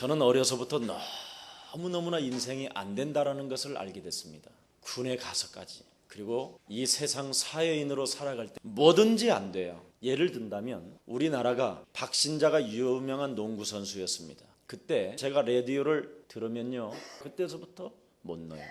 저는 어려서부터 너무너무나 인생이 안 된다라는 것을 알게 됐습니다. 군에 가서까지, 그리고 이 세상 사회인으로 살아갈 때 뭐든지 안 돼요. 예를 든다면 우리나라가 박신자가 유명한 농구 선수였습니다. 그때 제가 라디오를 들으면요, 그때서부터 못 넣어요.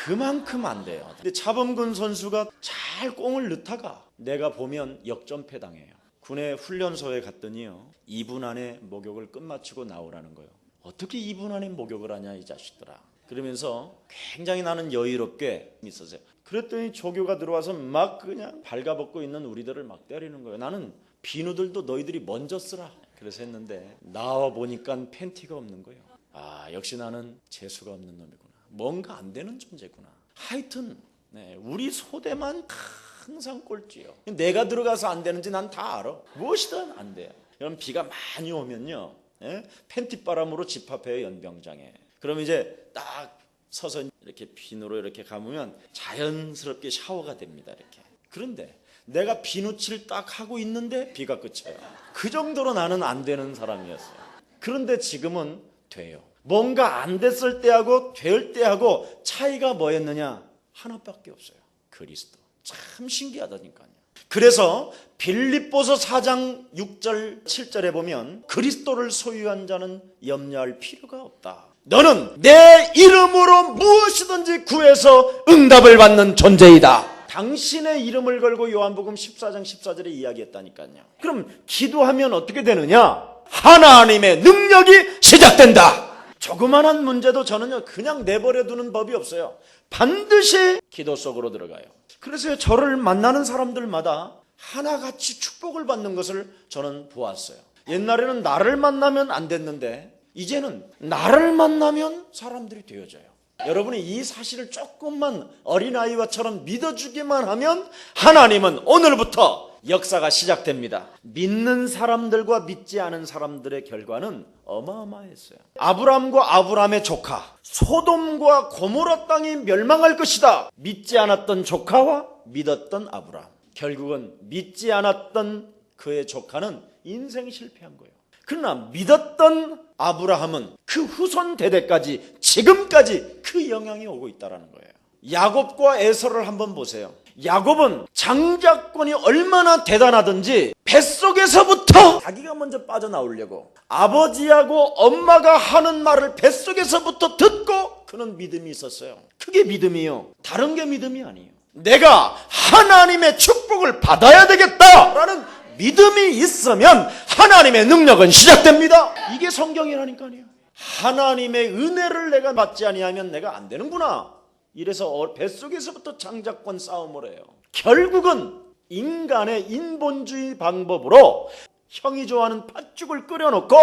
그만큼 안 돼요. 근데 차범근 선수가 잘 공을 넣다가 내가 보면 역전패 당해요. 군의 훈련소에 갔더니요, 2분 안에 목욕을 끝마치고 나오라는 거예요. 어떻게 2분 안에 목욕을 하냐 이 자식들아. 그러면서 굉장히 나는 여유롭게 있었어요. 그랬더니 조교가 들어와서 막 그냥 발가벗고 있는 우리들을 막 때리는 거예요. 나는 비누들도 너희들이 먼저 쓰라 그래서 했는데, 나와 보니까 팬티가 없는 거예요. 아, 역시 나는 재수가 없는 놈이구나. 뭔가 안 되는 존재구나. 하여튼 우리 소대만 항상 꼴찌요. 내가 들어가서 안 되는지 난 다 알아. 무엇이든 안 돼요. 그럼 비가 많이 오면요, 팬티바람으로 집합해요, 연병장에. 그럼 이제 딱 서서 이렇게 비누로 이렇게 감으면 자연스럽게 샤워가 됩니다, 이렇게. 그런데 내가 비누칠 딱 하고 있는데 비가 그쳐요. 그 정도로 나는 안 되는 사람이었어요. 그런데 지금은 돼요. 뭔가 안 됐을 때하고 될 때하고 차이가 뭐였느냐? 하나밖에 없어요. 그리스도. 참 신기하다니까요. 그래서 빌립보서 4장 6절 7절에 보면 그리스도를 소유한 자는 염려할 필요가 없다. 너는 내 이름으로 무엇이든지 구해서 응답을 받는 존재이다. 당신의 이름을 걸고 요한복음 14장 14절에 이야기했다니까요. 그럼 기도하면 어떻게 되느냐? 하나님의 능력이 시작된다. 조그만한 문제도 저는요, 그냥 내버려두는 법이 없어요. 반드시 기도 속으로 들어가요. 그래서 저를 만나는 사람들마다 하나같이 축복을 받는 것을 저는 보았어요. 옛날에는 나를 만나면 안 됐는데 이제는 나를 만나면 사람들이 되어져요. 여러분이 이 사실을 조금만 어린아이와처럼 믿어주기만 하면 하나님은 오늘부터 역사가 시작됩니다. 믿는 사람들과 믿지 않은 사람들의 결과는 어마어마했어요. 아브람과 아브람의 조카, 소돔과 고모라 땅이 멸망할 것이다. 믿지 않았던 조카와 믿었던 아브람. 결국은 믿지 않았던 그의 조카는 인생 실패한 거예요. 그러나 믿었던 아브라함은 그 후손 대대까지 지금까지 그 영향이 오고 있다는 거예요. 야곱과 에서를 한번 보세요. 야곱은 장자권이 얼마나 대단하든지 뱃속에서부터 자기가 먼저 빠져나오려고 아버지하고 엄마가 하는 말을 뱃속에서부터 듣고 그는 믿음이 있었어요. 그게 믿음이요, 다른 게 믿음이 아니에요. 내가 하나님의 축복을 받아야 되겠다라는 믿음이 있으면 하나님의 능력은 시작됩니다. 이게 성경이라니까요. 하나님의 은혜를 내가 받지 아니하면 내가 안 되는구나. 이래서 뱃속에서부터 장자권 싸움을 해요. 결국은 인간의 인본주의 방법으로 형이 좋아하는 팥죽을 끓여놓고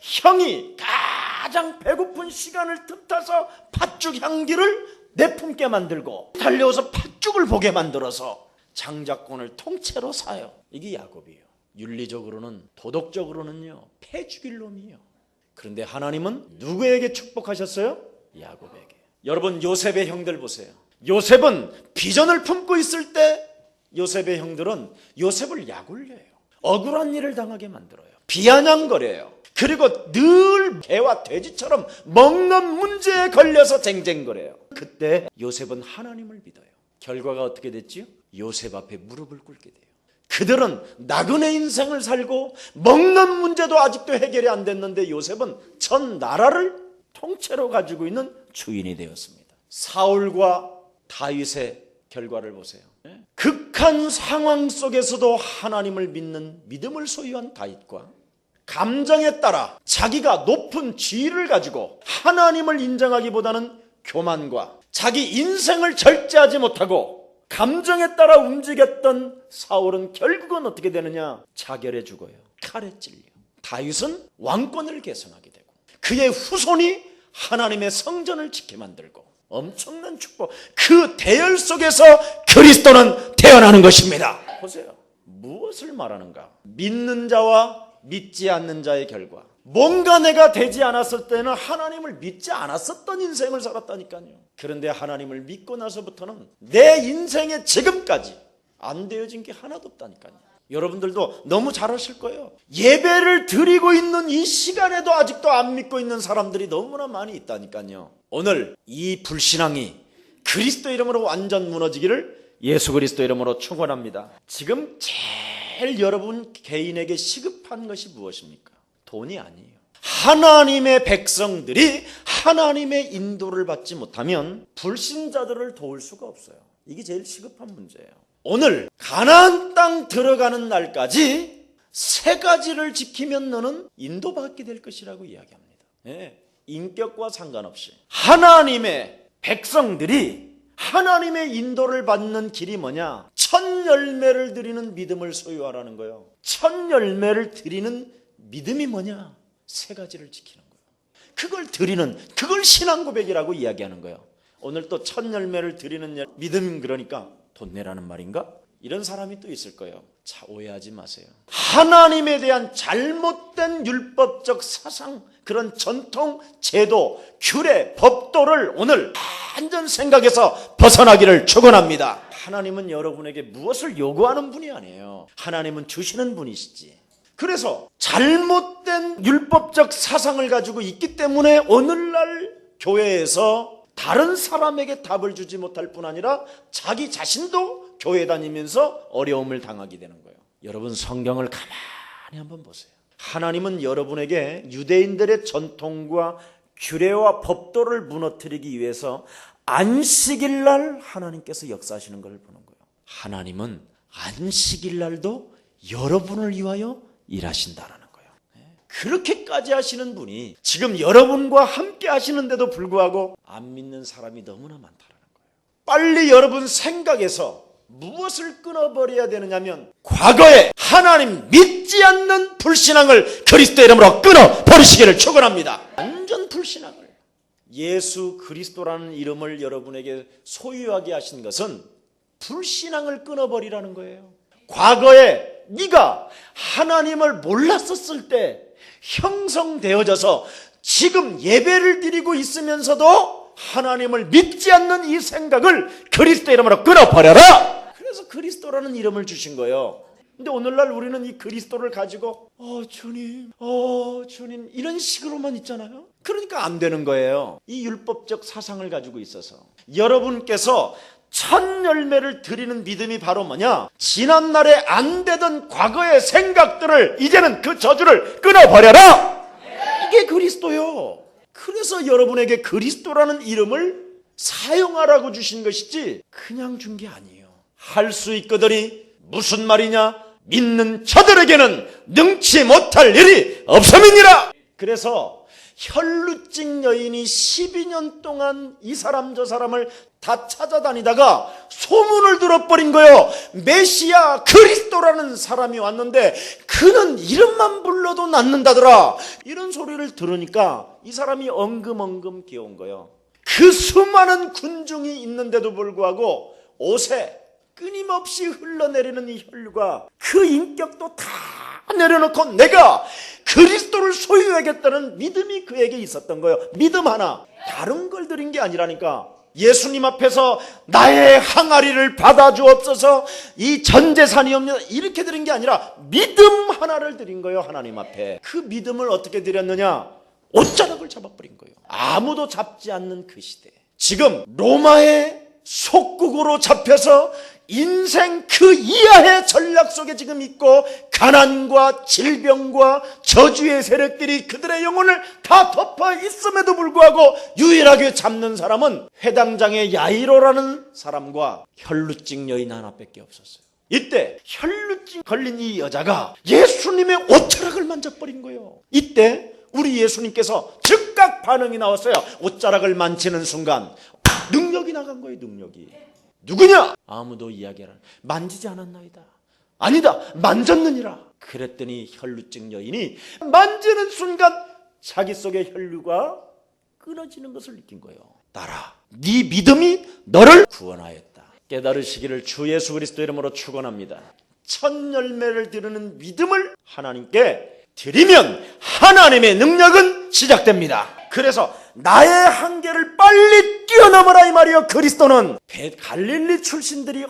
형이 가장 배고픈 시간을 틈타서 팥죽 향기를 내뿜게 만들고 달려와서 팥죽을 보게 만들어서 장자권을 통째로 사요. 이게 야곱이에요. 윤리적으로는, 도덕적으로는요, 패 죽일 놈이에요. 그런데 하나님은 누구에게 축복하셨어요? 야곱에게. 여러분, 요셉의 형들 보세요. 요셉은 비전을 품고 있을 때 요셉의 형들은 요셉을 약올려요. 억울한 일을 당하게 만들어요. 비아냥거려요. 그리고 늘 개와 돼지처럼 먹는 문제에 걸려서 쟁쟁거려요. 그때 요셉은 하나님을 믿어요. 결과가 어떻게 됐지요? 요셉 앞에 무릎을 꿇게 돼요. 그들은 나그네 인생을 살고 먹는 문제도 아직도 해결이 안 됐는데 요셉은 전 나라를 통째로 가지고 있는 주인이 되었습니다. 사울과 다윗의 결과를 보세요. 극한 상황 속에서도 하나님을 믿는 믿음을 소유한 다윗과 감정에 따라 자기가 높은 지위를 가지고 하나님을 인정하기보다는 교만과 자기 인생을 절제하지 못하고 감정에 따라 움직였던 사울은 결국은 어떻게 되느냐? 자결해 죽어요. 칼에 찔려. 다윗은 왕권을 계승하게 되고 그의 후손이 하나님의 성전을 짓게 만들고 엄청난 축복, 그 대열 속에서 그리스도는 태어나는 것입니다. 보세요. 무엇을 말하는가? 믿는 자와 믿지 않는 자의 결과. 뭔가 내가 되지 않았을 때는 하나님을 믿지 않았었던 인생을 살았다니까요. 그런데 하나님을 믿고 나서부터는 내 인생에 지금까지 안 되어진 게 하나도 없다니까요. 여러분들도 너무 잘 아실 거예요. 예배를 드리고 있는 이 시간에도 아직도 안 믿고 있는 사람들이 너무나 많이 있다니까요. 오늘 이 불신앙이 그리스도 이름으로 완전 무너지기를 예수 그리스도 이름으로 축원합니다. 지금 제일 여러분 개인에게 시급한 것이 무엇입니까? 돈이 아니에요. 하나님의 백성들이 하나님의 인도를 받지 못하면 불신자들을 도울 수가 없어요. 이게 제일 시급한 문제예요. 오늘 가나안 땅 들어가는 날까지 세 가지를 지키면 너는 인도받게 될 것이라고 이야기합니다. 인격과 상관없이 하나님의 백성들이 하나님의 인도를 받는 길이 뭐냐? 첫 열매를 드리는 믿음을 소유하라는 거예요. 첫 열매를 드리는 믿음이 뭐냐? 세 가지를 지키는 거예요. 그걸 드리는, 그걸 신앙 고백이라고 이야기하는 거예요. 오늘 또 첫 열매를 드리는 믿음, 그러니까 돈 내라는 말인가? 이런 사람이 또 있을 거예요. 자, 오해하지 마세요. 하나님에 대한 잘못된 율법적 사상, 그런 전통, 제도, 규례, 법도를 오늘 완전 생각에서 벗어나기를 축원합니다. 하나님은 여러분에게 무엇을 요구하는 분이 아니에요. 하나님은 주시는 분이시지. 그래서 잘못된 율법적 사상을 가지고 있기 때문에 오늘날 교회에서 다른 사람에게 답을 주지 못할 뿐 아니라 자기 자신도 교회 다니면서 어려움을 당하게 되는 거예요. 여러분 성경을 가만히 한번 보세요. 하나님은 여러분에게 유대인들의 전통과 규례와 법도를 무너뜨리기 위해서 안식일 날 하나님께서 역사하시는 걸 보는 거예요. 하나님은 안식일 날도 여러분을 위하여 일하신다라는 거예요. 그렇게까지 하시는 분이 지금 여러분과 함께 하시는데도 불구하고 안 믿는 사람이 너무나 많다라는 거예요. 빨리 여러분 생각에서 무엇을 끊어버려야 되느냐면 과거에 하나님 믿지 않는 불신앙을 그리스도 이름으로 끊어버리시기를 축원합니다. 완전 불신앙을. 예수 그리스도라는 이름을 여러분에게 소유하게 하신 것은 불신앙을 끊어버리라는 거예요. 과거에 네가 하나님을 몰랐었을 때 형성되어져서 지금 예배를 드리고 있으면서도 하나님을 믿지 않는 이 생각을 그리스도 이름으로 끊어버려라. 그래서 그리스도라는 이름을 주신 거예요. 근데 오늘날 우리는 이 그리스도를 가지고 주님 이런 식으로만 있잖아요. 그러니까 안 되는 거예요. 이 율법적 사상을 가지고 있어서 여러분께서 첫 열매를 드리는 믿음이 바로 뭐냐? 지난날에 안 되던 과거의 생각들을 이제는 그 저주를 끊어버려라. 이게 그리스도요. 그래서 여러분에게 그리스도라는 이름을 사용하라고 주신 것이지 그냥 준 게 아니에요. 할 수 있거더니 무슨 말이냐? 믿는 저들에게는 능치 못할 일이 없음이니라. 그래서 혈루증 여인이 12년 동안 이 사람 저 사람을 다 찾아다니다가 소문을 들어버린 거예요. 메시아 그리스도라는 사람이 왔는데 그는 이름만 불러도 낫는다더라. 이런 소리를 들으니까 이 사람이 엉금엉금 귀여운 거예요. 그 수많은 군중이 있는데도 불구하고 옷에 끊임없이 흘러내리는 이 혈류가 그 인격도 다 내려놓고 내가 그리스도를 소유하겠다는 믿음이 그에게 있었던 거예요. 믿음 하나. 다른 걸 드린 게 아니라니까. 예수님 앞에서 나의 항아리를 받아주옵소서, 이 전 재산이 없는, 이렇게 드린 게 아니라 믿음 하나를 드린 거예요. 하나님 앞에. 그 믿음을 어떻게 드렸느냐? 옷자락을 잡아버린 거예요. 아무도 잡지 않는 그 시대. 지금 로마의 속국으로 잡혀서 인생 그 이하의 전략 속에 지금 있고 가난과 질병과 저주의 세력들이 그들의 영혼을 다 덮어 있음에도 불구하고 유일하게 잡는 사람은 회당장의 야이로라는 사람과 혈루증 여인 하나밖에 없었어요. 이때 혈루증 걸린 이 여자가 예수님의 옷자락을 만져버린 거예요. 이때 우리 예수님께서 즉각 반응이 나왔어요. 옷자락을 만지는 순간 능력이 나간 거예요. 능력이. 누구냐? 아무도 이야기를 만지지 않았나이다. 아니다, 만졌느니라. 그랬더니 혈루증 여인이 만지는 순간 자기 속의 혈류가 끊어지는 것을 느낀 거예요. 딸아, 네 믿음이 너를 구원하였다. 깨달으시기를 주 예수 그리스도 이름으로 축원합니다. 첫 열매를 드리는 믿음을 하나님께 드리면 하나님의 능력은 시작됩니다. 그래서 나의 한계를 빨리 뛰어넘어라 이 말이요. 그리스도는 갈릴리 출신들이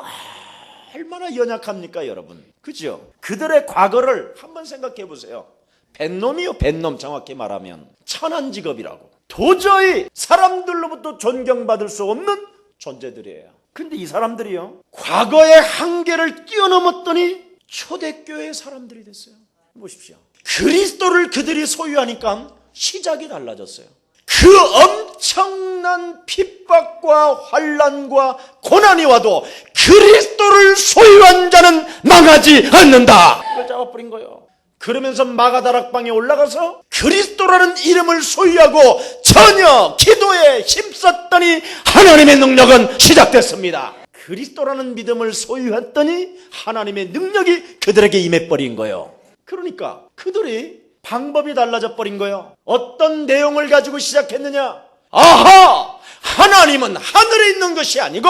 얼마나 연약합니까 여러분. 그죠? 그들의 과거를 한번 생각해 보세요. 뱃놈이요, 뱃놈. 정확히 말하면 천한 직업이라고. 도저히 사람들로부터 존경받을 수 없는 존재들이에요. 근데 이 사람들이요, 과거의 한계를 뛰어넘었더니 초대교회의 사람들이 됐어요. 보십시오. 그리스도를 그들이 소유하니까 시작이 달라졌어요. 그 엄청난 핍박과 환난과 고난이 와도 그리스도를 소유한 자는 망하지 않는다. 그걸 잡아버린 거예요. 그러면서 마가다락방에 올라가서 그리스도라는 이름을 소유하고 전혀 기도에 힘썼더니 하나님의 능력은 시작됐습니다. 그리스도라는 믿음을 소유했더니 하나님의 능력이 그들에게 임해버린 거예요. 그러니까 그들이 방법이 달라져 버린 거예요. 어떤 내용을 가지고 시작했느냐? 아하! 하나님은 하늘에 있는 것이 아니고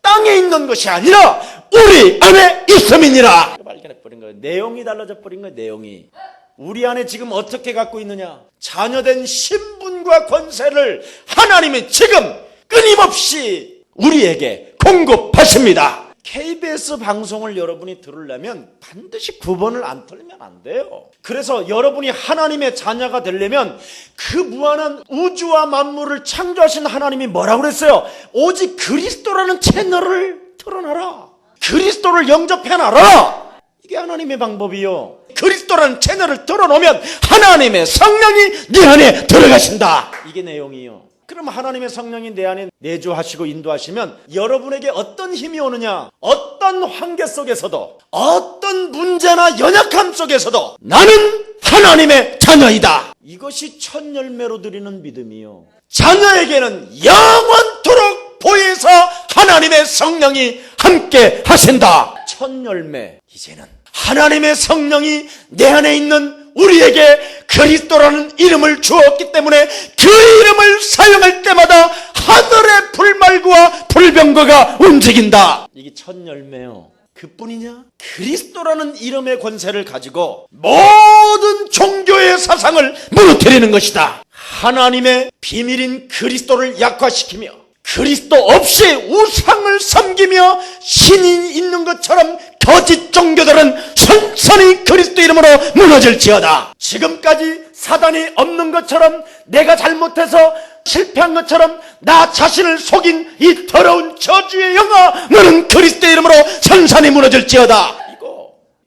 땅에 있는 것이 아니라 우리 안에 있음이니라. 발견해 버린 거예요. 내용이 달라져 버린 거예요. 내용이. 우리 안에 지금 어떻게 갖고 있느냐? 자녀된 신분과 권세를 하나님이 지금 끊임없이 우리에게 공급하십니다. KBS 방송을 여러분이 들으려면 반드시 9번을 안 틀리면 안 돼요. 그래서 여러분이 하나님의 자녀가 되려면 그 무한한 우주와 만물을 창조하신 하나님이 뭐라고 그랬어요? 오직 그리스도라는 채널을 틀어놔라. 그리스도를 영접해놔라. 이게 하나님의 방법이요. 그리스도라는 채널을 틀어놓으면 하나님의 성령이 네 안에 들어가신다. 이게 내용이요. 그럼 하나님의 성령이 내 안에 내주하시고 인도하시면 여러분에게 어떤 힘이 오느냐? 어떤 환계 속에서도, 어떤 문제나 연약함 속에서도 나는 하나님의 자녀이다. 이것이 첫 열매로 드리는 믿음이요. 자녀에게는 영원토록 보혜사 하나님의 성령이 함께 하신다. 첫 열매. 이제는 하나님의 성령이 내 안에 있는 우리에게 그리스도라는 이름을 주었기 때문에 그 이름을 사용할 때마다 하늘의 불말과 불병거가 움직인다. 이게 첫 열매요. 그뿐이냐? 그리스도라는 이름의 권세를 가지고 모든 종교의 사상을 무너뜨리는 것이다. 하나님의 비밀인 그리스도를 약화시키며 그리스도 없이 우상을 섬기며 신이 있는 것처럼 거짓 종교들은 선선히 그리스도 이름으로 무너질지어다. 지금까지 사단이 없는 것처럼, 내가 잘못해서 실패한 것처럼 나 자신을 속인 이 더러운 저주의 영아, 너는 그리스도 이름으로 선선히 무너질지어다.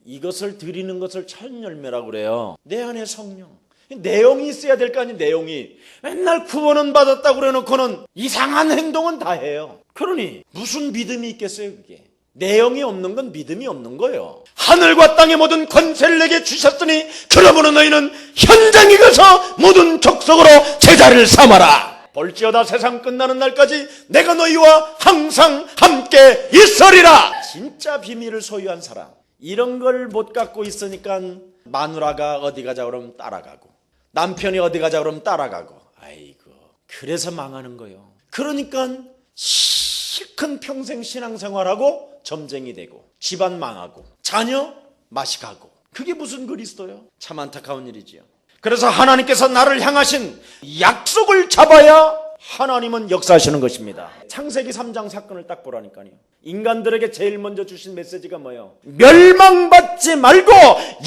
이것을 드리는 것을 첫 열매라고 그래요. 내 안에 성령. 내용이 있어야 될 거 아니에요. 내용이. 맨날 구원은 받았다고 그래놓고는 이상한 행동은 다 해요. 그러니 무슨 믿음이 있겠어요. 그게 내용이 없는 건 믿음이 없는 거예요. 하늘과 땅의 모든 권세를 내게 주셨으니 그러므로 너희는 현장에 가서 모든 족속으로 제자를 삼아라. 볼지어다 세상 끝나는 날까지 내가 너희와 항상 함께 있으리라. 진짜 비밀을 소유한 사람, 이런 걸 못 갖고 있으니까 마누라가 어디 가자 그러면 따라가고, 남편이 어디 가자 그러면 따라가고, 아이고, 그래서 망하는 거예요. 그러니까 실컷 평생 신앙생활하고 점쟁이 되고, 집안 망하고, 자녀 맛이 가고, 그게 무슨 그리스도요? 참 안타까운 일이지요. 그래서 하나님께서 나를 향하신 약속을 잡아야 하나님은 역사하시는 것입니다. 창세기 3장 사건을 딱 보라니까요. 인간들에게 제일 먼저 주신 메시지가 뭐예요? 멸망받지 말고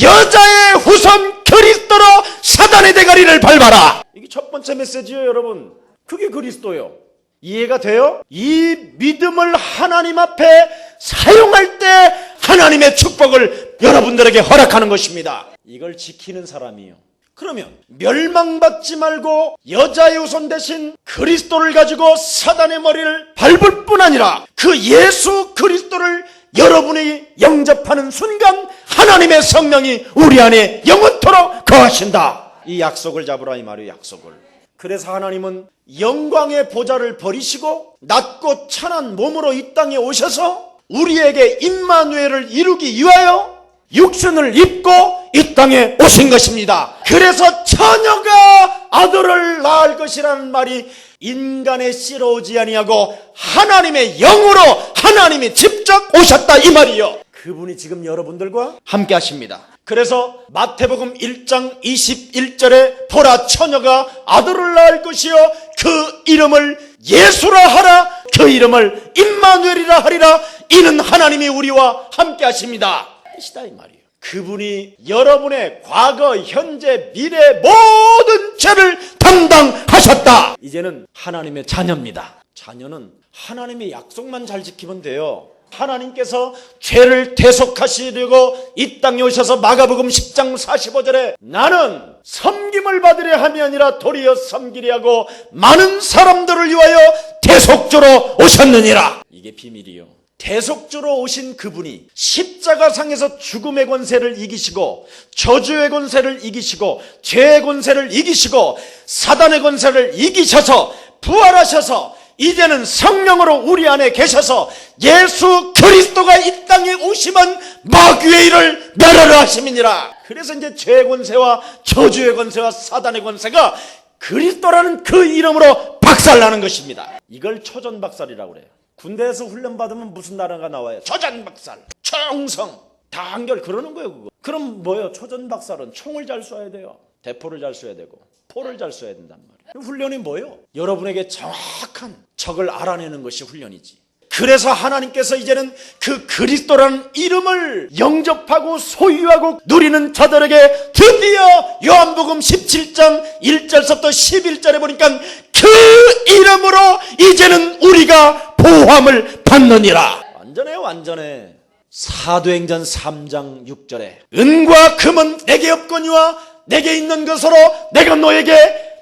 여자의 후손 그리스도로 사단의 대가리를 밟아라. 이게 첫 번째 메시지예요, 여러분. 그게 그리스도요. 이해가 돼요? 이 믿음을 하나님 앞에 사용할 때 하나님의 축복을 여러분들에게 허락하는 것입니다. 이걸 지키는 사람이요. 그러면 멸망받지 말고 여자의 후손 대신 그리스도를 가지고 사단의 머리를 밟을 뿐 아니라 그 예수 그리스도를 여러분이 영접하는 순간 하나님의 성령이 우리 안에 영원토록 거하신다. 이 약속을 잡으라 이 말이에요. 약속을. 그래서 하나님은 영광의 보좌를 버리시고 낮고 찬한 몸으로 이 땅에 오셔서 우리에게 임마누엘을 이루기 위하여 육신을 입고 이 땅에 오신 것입니다. 그래서 처녀가 아들을 낳을 것이라는 말이 인간의 씨로 오지 아니하고 하나님의 영으로 하나님이 직접 오셨다 이 말이요. 그분이 지금 여러분들과 함께 하십니다. 그래서 마태복음 1장 21절에 보라 처녀가 아들을 낳을 것이요 그 이름을 예수라 하라, 그 이름을 임마누엘이라 하리라. 이는 하나님이 우리와 함께 하십니다. 계시다 이 말이에요. 그분이 여러분의 과거, 현재, 미래 모든 죄를 담당하셨다. 이제는 하나님의 자녀입니다. 자녀는 하나님의 약속만 잘 지키면 돼요. 하나님께서 죄를 대속하시려고 이 땅에 오셔서 마가복음 10장 45절에 나는 섬김을 받으려 함이 아니라 도리어 섬기려 하고 많은 사람들을 위하여 대속주로 오셨느니라. 이게 비밀이요. 대속주로 오신 그분이 십자가상에서 죽음의 권세를 이기시고 저주의 권세를 이기시고 죄의 권세를 이기시고 사단의 권세를 이기셔서 부활하셔서 이제는 성령으로 우리 안에 계셔서 예수 그리스도가 이 땅에 오시면 마귀의 일을 멸하려 하심이니라. 그래서 이제 죄의 권세와 저주의 권세와 사단의 권세가 그리스도라는 그 이름으로 박살나는 것입니다. 이걸 초전박살이라고 그래요. 군대에서 훈련받으면 무슨 나라가 나와요? 초전박살, 총성, 단결 그러는 거예요. 그거. 그럼 뭐예요? 초전박살은 총을 잘 쏴야 돼요. 대포를 잘 쏴야 되고 포를 잘 쏴야 된단 말이에요. 훈련이 뭐예요? 여러분에게 정확한 적을 알아내는 것이 훈련이지. 그래서 하나님께서 이제는 그 그리스도라는 이름을 영접하고 소유하고 누리는 자들에게 드디어 요한복음 17장 1절부터 11절에 보니까 그 이름으로 이제는 우리가 보호함을 받느니라. 완전해요, 완전해. 사도행전 3장 6절에 은과 금은 내게 없거니와 내게 있는 것으로 내가 너에게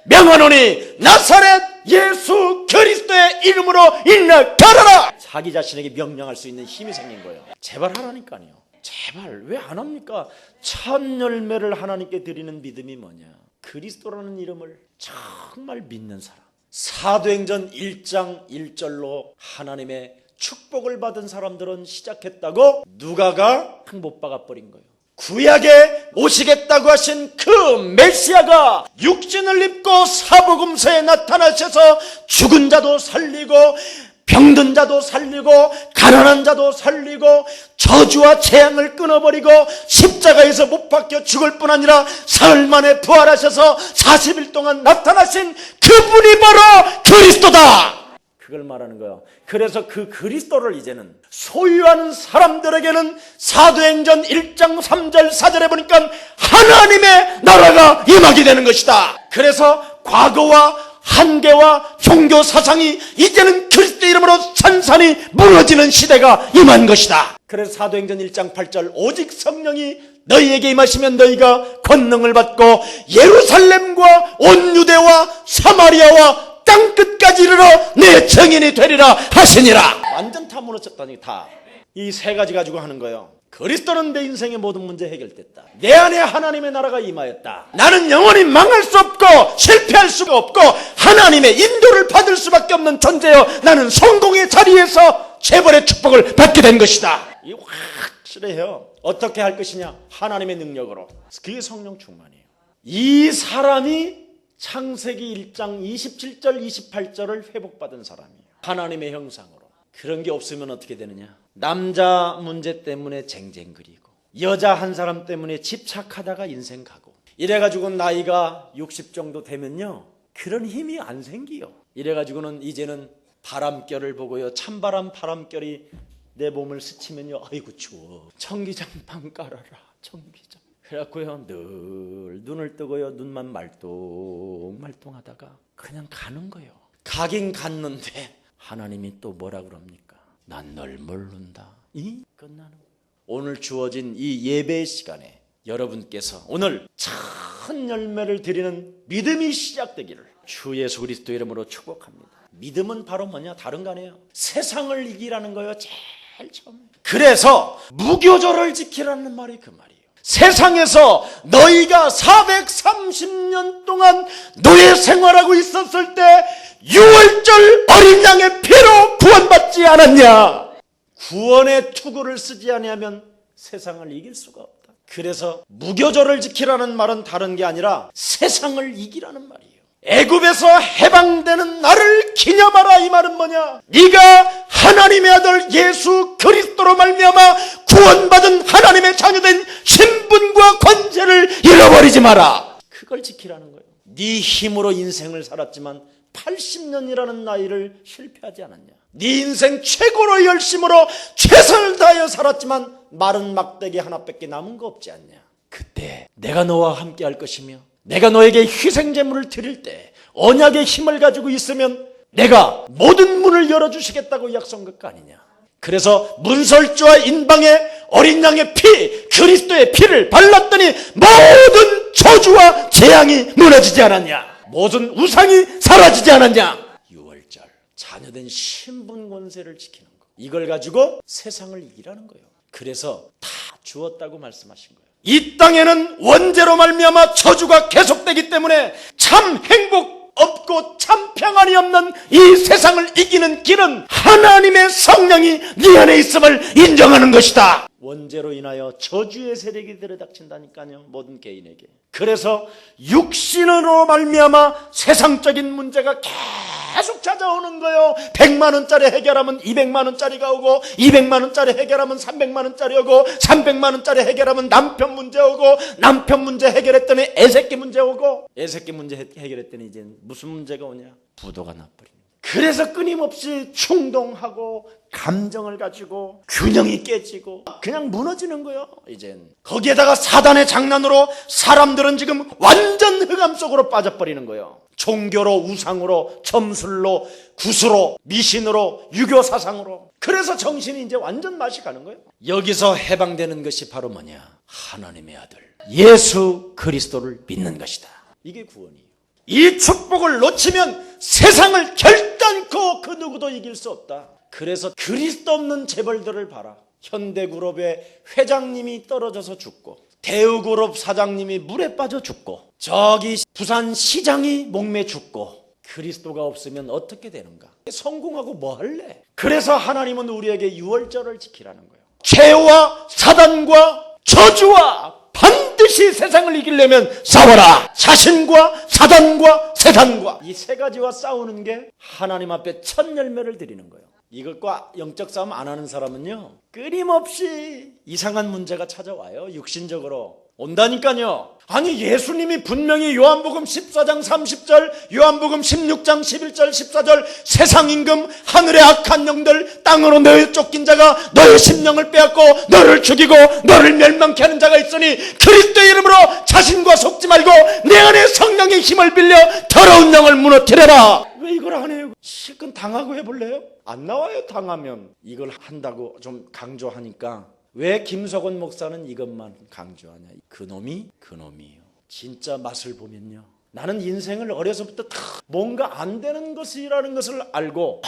명하노니 나사렛 예수 그리스도의 이름으로 일어나가라. 자기 자신에게 명령할 수 있는 힘이 생긴 거예요. 제발 하라니까요. 제발 왜 안 합니까? 첫 열매를 하나님께 드리는 믿음이 뭐냐? 그리스도라는 이름을 정말 믿는 사람. 사도행전 1장 1절로 하나님의 축복을 받은 사람들은 시작했다고 누가가 못 박아버린 거예요. 구약에 오시겠다고 하신 그 메시아가 육신을 입고 사복음서에 나타나셔서 죽은 자도 살리고 병든 자도 살리고 가난한 자도 살리고 저주와 재앙을 끊어버리고 십자가에서 못 박혀 죽을 뿐 아니라 사흘 만에 부활하셔서 40일 동안 나타나신 그분이 바로 그리스도다. 그걸 말하는 거예요. 그래서 그 그리스도를 이제는 소유하는 사람들에게는 사도행전 1장 3절 4절에 보니까 하나님의 나라가 임하게 되는 것이다. 그래서 과거와 한계와 종교 사상이 이제는 그리스도 이름으로 산산이 무너지는 시대가 임한 것이다. 그래서 사도행전 1장 8절 오직 성령이 너희에게 임하시면 너희가 권능을 받고 예루살렘과 온 유대와 사마리아와 땅끝까지 이르러 내 증인이 되리라 하시니라. 완전 다 무너졌다니. 다 이 세 가지 가지고 하는 거예요. 그리스도는 내 인생의 모든 문제 해결됐다. 내 안에 하나님의 나라가 임하였다. 나는 영원히 망할 수 없고 실패할 수가 없고 하나님의 인도를 받을 수밖에 없는 존재여 나는 성공의 자리에서 재벌의 축복을 받게 된 것이다. 이 확실해요. 어떻게 할 것이냐? 하나님의 능력으로. 그게 성령 충만이에요. 이 사람이 창세기 1장 27절 28절을 회복받은 사람이에요. 하나님의 형상으로. 그런 게 없으면 어떻게 되느냐? 남자 문제 때문에 쟁쟁 그리고 여자 한 사람 때문에 집착하다가 인생 가고 이래가지고 나이가 60 정도 되면요 그런 힘이 안 생기요. 이래가지고는 이제는 바람결을 보고요 찬바람 바람결이 내 몸을 스치면요 아이고 추워 청기장판 깔아라 청기장. 그래갖고요 늘 눈을 뜨고요 눈만 말똥말똥하다가 그냥 가는 거예요. 가긴 갔는데 하나님이 또 뭐라 그럽니까? 난 널 모른다. 이 끝나는 거예요. 오늘 주어진 이 예배 시간에 여러분께서 오늘 참 열매를 드리는 믿음이 시작되기를 주 예수 그리스도 이름으로 축복합니다. 믿음은 바로 뭐냐? 다른 거 아니에요. 세상을 이기라는 거예요. 제일 처음. 그래서 무교절을 지키라는 말이 그 말이에요. 세상에서 너희가 430년 동안 노예 생활하고 있었을 때 6월절 어린 양의 피로 구원받지 않았냐? 구원의 투구를 쓰지 아니하면 세상을 이길 수가 없다. 그래서 무교절을 지키라는 말은 다른 게 아니라 세상을 이기라는 말이에요. 애굽에서 해방되는 날을 기념하라 이 말은 뭐냐? 네가 하나님의 아들 예수 그리스도로 말미암아 구원받은 하나님의 자녀된 신분과 권세를 잃어버리지 마라. 그걸 지키라는 거예요. 네 힘으로 인생을 살았지만 80년이라는 나이를 실패하지 않았냐? 네 인생 최고로 열심으로 최선을 다하여 살았지만 마른 막대기 하나밖에 남은 거 없지 않냐. 그때 내가 너와 함께 할 것이며 내가 너에게 희생제물을 드릴 때 언약의 힘을 가지고 있으면 내가 모든 문을 열어주시겠다고 약속한 것 아니냐. 그래서 문설주와 인방의 어린 양의 피, 그리스도의 피를 발랐더니 모든 저주와 재앙이 무너지지 않았냐. 모든 우상이 사라지지 않았냐. 유월절, 자녀된 신분 권세를 지키는 거, 이걸 가지고 세상을 이기라는 거예요. 그래서 다 주었다고 말씀하신 거예요. 이 땅에는 원죄로 말미암아 저주가 계속되기 때문에 참 행복 없고 참 평안이 없는 이 세상을 이기는 길은 하나님의 성령이 네 안에 있음을 인정하는 것이다. 원죄로 인하여 저주의 세력이 들이닥친다니까요, 모든 개인에게. 그래서 육신으로 말미암아 세상적인 문제가 계속 찾아오는 거예요. 100만 원짜리 해결하면 200만 원짜리가 오고, 200만 원짜리 해결하면 300만 원짜리 오고, 300만 원짜리 해결하면 남편 문제 오고, 남편 문제 해결했더니 애새끼 문제 오고, 애새끼 문제 해결했더니 이제 무슨 문제가 오냐? 부도가 나버립니다. 그래서 끊임없이 충동하고 감정을 가지고 균형이 깨지고 그냥 무너지는 거예요. 이젠 거기에다가 사단의 장난으로 사람들은 지금 완전 흑암 속으로 빠져버리는 거예요. 종교로, 우상으로, 점술로, 구수로, 미신으로, 유교 사상으로. 그래서 정신이 이제 완전 맛이 가는 거예요. 여기서 해방되는 것이 바로 뭐냐? 하나님의 아들 예수 그리스도를 믿는 것이다. 이게 구원이에요. 이 축복을 놓치면 세상을 결단코 그 누구도 이길 수 없다. 그래서 그리스도 없는 재벌들을 봐라. 현대그룹의 회장님이 떨어져서 죽고, 대우그룹 사장님이 물에 빠져 죽고, 저기 부산시장이 목매 죽고, 그리스도가 없으면 어떻게 되는가? 성공하고 뭐 할래? 그래서 하나님은 우리에게 유월절을 지키라는 거예요. 죄와 사단과 저주와 반드시 세상을 이기려면 싸워라. 자신과 사단과 세상과 이 세 가지와 싸우는 게 하나님 앞에 첫 열매를 드리는 거예요. 이것과 영적 싸움 안 하는 사람은요, 끊임없이 이상한 문제가 찾아와요. 육신적으로 온다니까요. 아니, 예수님이 분명히 요한복음 14장 30절, 요한복음 16장 11절 14절 세상 임금, 하늘의 악한 영들, 땅으로 너희 쫓긴 자가 너의 심령을 빼앗고 너를 죽이고 너를 멸망케 하는 자가 있으니 그리스도의 이름으로 자신과 속지 말고 내 안에 성령의 힘을 빌려 더러운 영을 무너뜨려라. 왜 이걸 안 해요? 실컷 당하고 해볼래요? 안 나와요. 당하면. 이걸 한다고 좀 강조하니까 왜 김석원 목사는 이것만 강조하냐? 그놈이에요. 진짜 맛을 보면요, 나는 인생을 어려서부터 다 뭔가 안 되는 것이라는 것을 알고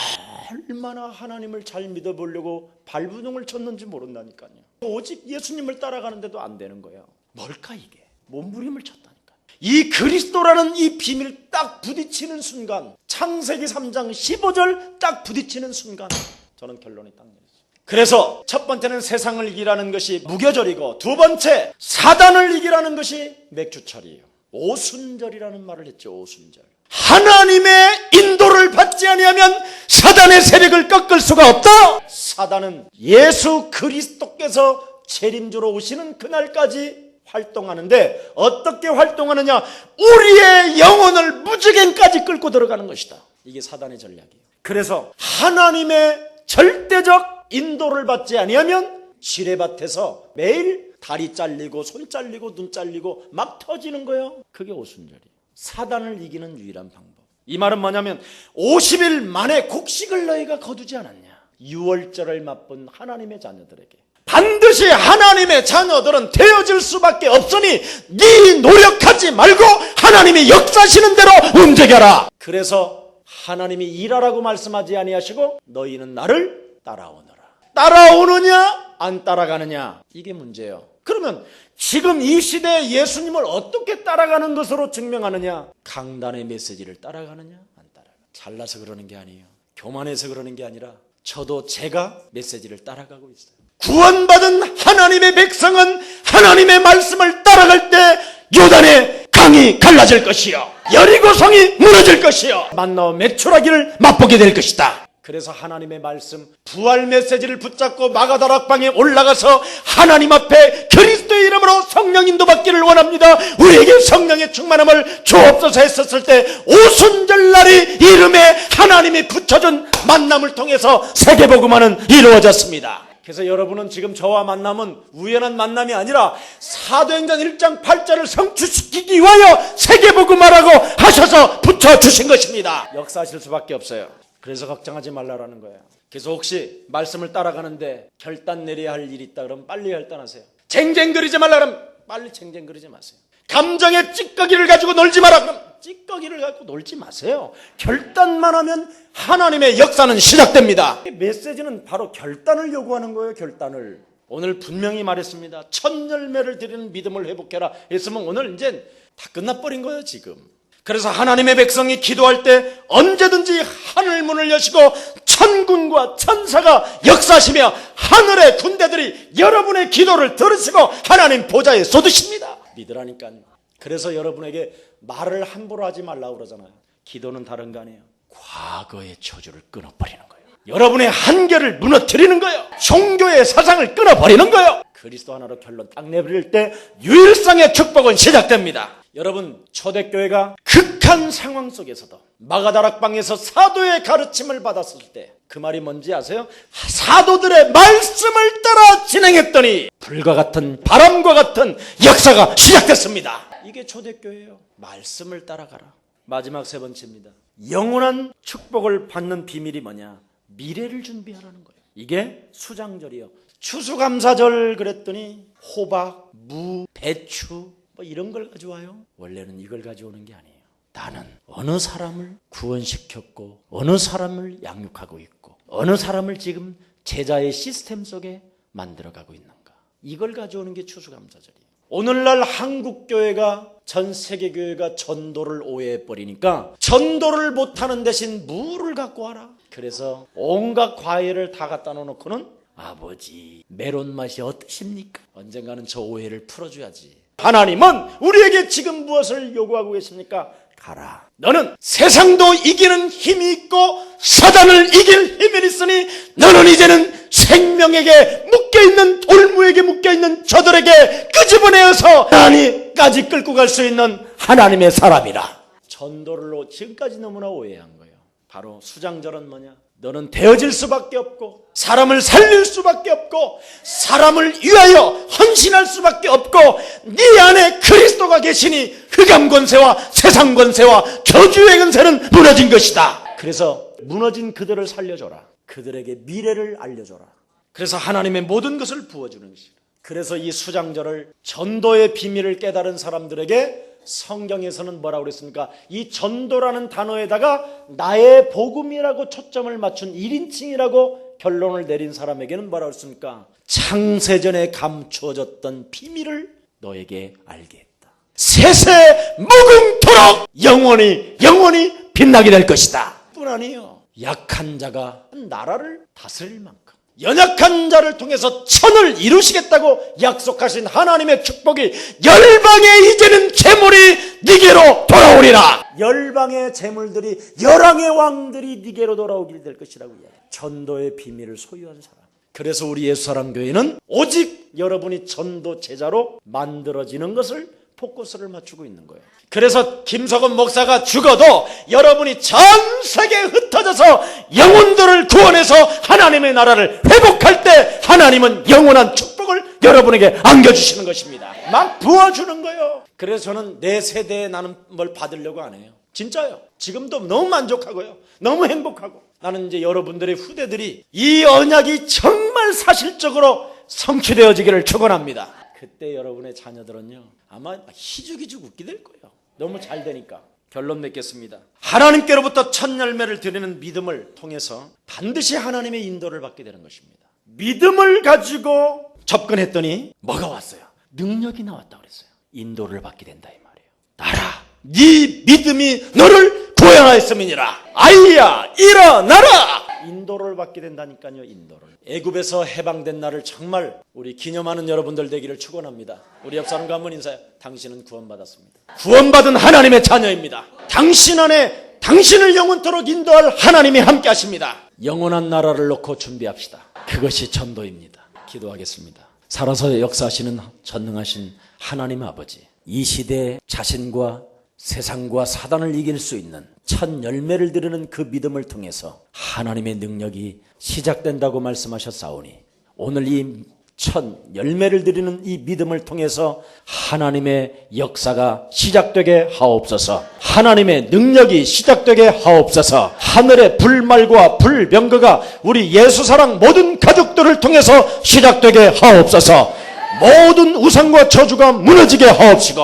얼마나 하나님을 잘 믿어보려고 발부둥을 쳤는지 모른다니까요. 오직 예수님을 따라가는데도 안 되는 거예요. 뭘까 이게? 몸부림을 쳤다니까. 이 그리스도라는 이 비밀 딱 부딪히는 순간, 창세기 3장 15절 딱 부딪히는 순간 저는 결론이 딱 내렸어요. 그래서 첫 번째는 세상을 이기라는 것이 무교절이고, 두 번째 사단을 이기라는 것이 맥주철이에요. 오순절이라는 말을 했죠. 오순절. 하나님의 인도를 받지 아니하면 사단의 세력을 꺾을 수가 없다. 사단은 예수 그리스도께서 재림주로 오시는 그날까지 활동하는데, 어떻게 활동하느냐? 우리의 영혼을 무지갱까지 끌고 들어가는 것이다. 이게 사단의 전략이에요. 그래서 하나님의 절대적 인도를 받지 아니하면 지뢰밭에서 매일 다리 잘리고 손 잘리고 눈 잘리고 막 터지는 거예요. 그게 오순절이에요. 사단을 이기는 유일한 방법. 이 말은 뭐냐면 50일 만에 곡식을 너희가 거두지 않았냐? 유월절을 맛본 하나님의 자녀들에게 반드시 하나님의 자녀들은 되어질 수밖에 없으니 네 노력하지 말고 하나님이 역사하시는 대로 움직여라. 그래서 하나님이 일하라고 말씀하지 아니하시고 너희는 나를 따라오너라. 따라오느냐 안 따라가느냐, 이게 문제예요. 그러면 지금 이 시대에 예수님을 어떻게 따라가는 것으로 증명하느냐? 강단의 메시지를 따라가느냐 안 따라가. 잘나서 그러는 게 아니에요. 교만해서 그러는 게 아니라 저도 제가 메시지를 따라가고 있어요. 구원받은 하나님의 백성은 하나님의 말씀을 따라갈 때 요단의 강이 갈라질 것이요, 여리고성이 무너질 것이요, 만나와 메추라기를 맛보게 될 것이다. 그래서 하나님의 말씀, 부활 메시지를 붙잡고 마가다락방에 올라가서 하나님 앞에 그리스도의 이름으로 성령 인도받기를 원합니다. 우리에게 성령의 충만함을 주옵소서 했었을 때 오순절날이 이름에 하나님이 붙여준 만남을 통해서 세계복음화는 이루어졌습니다. 그래서 여러분은 지금 저와 만남은 우연한 만남이 아니라 사도행전 1장 8절을 성취시키기 위하여 세계복음화라고 하셔서 붙여주신 것입니다. 역사하실 수밖에 없어요. 그래서 걱정하지 말라라는 거예요. 그래서 혹시 말씀을 따라가는데 결단 내려야 할 일이 있다 그러면 빨리 결단하세요. 쟁쟁거리지 말라 그러면 빨리 쟁쟁거리지 마세요. 감정의 찌꺼기를 가지고 놀지 마라 그러면 찌꺼기를 갖고 놀지 마세요. 결단만 하면 하나님의 역사는 시작됩니다. 메시지는 바로 결단을 요구하는 거예요. 결단을. 오늘 분명히 말했습니다. 첫 열매를 드리는 믿음을 회복해라 했으면 오늘 이제 다 끝나버린 거예요 지금. 그래서 하나님의 백성이 기도할 때 언제든지 하늘 문을 여시고 천군과 천사가 역사하시며 하늘의 군대들이 여러분의 기도를 들으시고 하나님 보좌에 쏟으십니다. 믿으라니까요. 그래서 여러분에게 말을 함부로 하지 말라고 그러잖아요. 기도는 다른 거 아니에요. 과거의 저주를 끊어버리는 거예요. 여러분의 한계를 무너뜨리는 거예요. 종교의 사상을 끊어버리는 거예요. 그리스도 하나로 결론 딱 내버릴 때 유일성의 축복은 시작됩니다. 여러분, 초대교회가 극한 상황 속에서도 마가다락방에서 사도의 가르침을 받았을 때 그 말이 뭔지 아세요? 사도들의 말씀을 따라 진행했더니 불과 같은 바람과 같은 역사가 시작됐습니다. 이게 초대교회예요. 말씀을 따라가라. 마지막 세 번째입니다. 영원한 축복을 받는 비밀이 뭐냐? 미래를 준비하라는 거예요. 이게 수장절이요. 추수감사절 그랬더니 호박, 무, 배추 뭐 이런 걸 가져와요. 원래는 이걸 가져오는 게 아니에요. 나는 어느 사람을 구원시켰고 어느 사람을 양육하고 있고 어느 사람을 지금 제자의 시스템 속에 만들어가고 있는가. 이걸 가져오는 게 추수감사절이에요. 오늘날 한국교회가 전 세계교회가 전도를 오해해버리니까 전도를 못하는 대신 무를 갖고 와라. 그래서 온갖 과일을 다 갖다 놓고는 아버지 메론 맛이 어떠십니까? 언젠가는 저 오해를 풀어줘야지. 하나님은 우리에게 지금 무엇을 요구하고 계십니까? 가라. 너는 세상도 이기는 힘이 있고 사단을 이길 힘이 있으니 너는 이제는 생명에게 묶여있는 돌무에게 묶여있는 저들에게 끄집어내어서 하나님까지 끌고 갈 수 있는 하나님의 사람이라. 전도를 지금까지 너무나 오해한 거예요. 바로 수장절은 뭐냐? 너는 되어질 수밖에 없고 사람을 살릴 수밖에 없고 사람을 위하여 헌신할 수밖에 없고 네 안에 그리스도가 계시니 흑암 권세와 세상 권세와 저주의 권세는 무너진 것이다. 그래서 무너진 그들을 살려줘라. 그들에게 미래를 알려줘라. 그래서 하나님의 모든 것을 부어주는 것이다. 그래서 이 수장절을 전도의 비밀을 깨달은 사람들에게 성경에서는 뭐라고 그랬습니까? 이 전도라는 단어에다가 나의 복음이라고 초점을 맞춘 1인칭이라고 결론을 내린 사람에게는 뭐라고 했습니까? 창세전에 감추어졌던 비밀을 너에게 알게 했다. 세세 무궁토록 영원히 빛나게 될 것이다. 뿐 아니에요. 약한 자가 나라를 다스릴 만큼 연약한 자를 통해서 천을 이루시겠다고 약속하신 하나님의 축복이 열방에 이제는 재물이 네게로 돌아오리라. 열방의 재물들이 열왕의 왕들이 네게로 돌아오게 될 것이라고 이야기해요. 전도의 비밀을 소유한 사람. 그래서 우리 예수사랑교회는 오직 여러분이 전도 제자로 만들어지는 것을 포커스를 맞추고 있는 거예요. 그래서 김석원 목사가 죽어도 여러분이 전 세계에 흩어져서 영혼들을 구원해서 하나님의 나라를 회복할 때 하나님은 영원한 축복을 여러분에게 안겨주시는 것입니다. 막 부어주는 거예요. 그래서 저는 내 세대에 나는 뭘 받으려고 안 해요. 진짜요. 지금도 너무 만족하고요. 너무 행복하고. 나는 이제 여러분들의 후대들이 이 언약이 정말 사실적으로 성취되어지기를 축원합니다. 그때 여러분의 자녀들은요 아마 희죽희죽 웃게 될 거예요. 너무 잘 되니까. 결론 맺겠습니다. 하나님께로부터 첫 열매를 드리는 믿음을 통해서 반드시 하나님의 인도를 받게 되는 것입니다. 믿음을 가지고 접근했더니 뭐가 왔어요? 능력이 나왔다고 그랬어요. 인도를 받게 된다 이 말이에요. 나라 네 믿음이 너를 구원하였음이니라. 아이야 일어나라. 인도를 받게 된다니까요. 인도를. 애굽에서 해방된 날을 정말 우리 기념하는 여러분들 되기를 축원합니다. 우리 옆 사람과 한번 인사해요. 당신은 구원받았습니다. 구원받은 하나님의 자녀입니다. 당신 안에 당신을 영원토록 인도할 하나님이 함께 하십니다. 영원한 나라를 놓고 준비합시다. 그것이 전도입니다. 기도하겠습니다. 살아서 역사하시는 전능하신 하나님 아버지, 이 시대에 자신과 세상과 사단을 이길 수 있는 첫 열매를 드리는 그 믿음을 통해서 하나님의 능력이 시작된다고 말씀하셨사오니 오늘 이 첫 열매를 드리는 이 믿음을 통해서 하나님의 역사가 시작되게 하옵소서. 하나님의 능력이 시작되게 하옵소서. 하늘의 불말과 불병거가 우리 예수사랑 모든 가족들을 통해서 시작되게 하옵소서. 모든 우상과 저주가 무너지게 하옵시고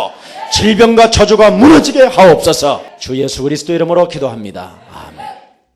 질병과 저주가 무너지게 하옵소서. 주 예수 그리스도 이름으로 기도합니다.